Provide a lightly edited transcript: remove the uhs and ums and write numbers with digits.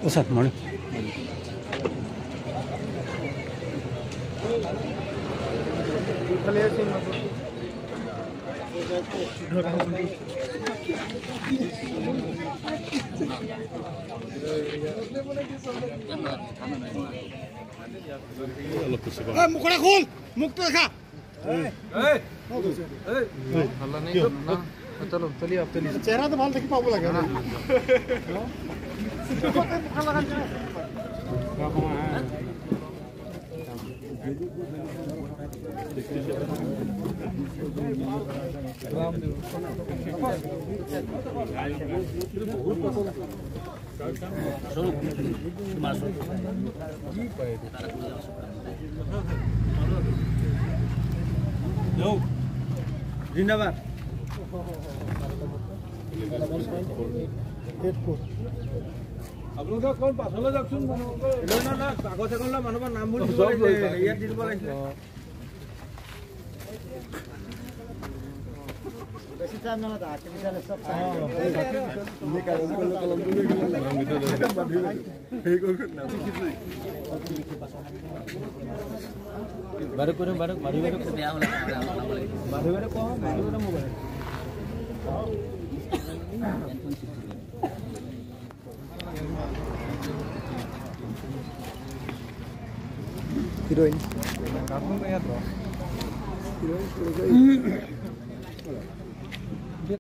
Usah, mana? मुखड़ा खोल मुख तो देखा हल्ला नहीं करना ना चलो चलिए आप चलिए चेहरा तो बाल देखी पापू लगे ना जिंदाबाद আপোনালোকে কোন পাছলৈ যাওকচোন না না কাগজ এখন লৈ মানুহৰ নামবোৰ দিব লাগে ইয়াত দি দিব লাগে বেছি টাইম নালাগে আৰ্টিফিচিয়েল সব এই কাগজ কলম এই কৰি না বাৰে কৰে বাৰে বাৰে বেয়া হলা বাৰে বাৰে কো বাৰে বাৰে mobile Heroin. Kamu lihat loh. Heroin.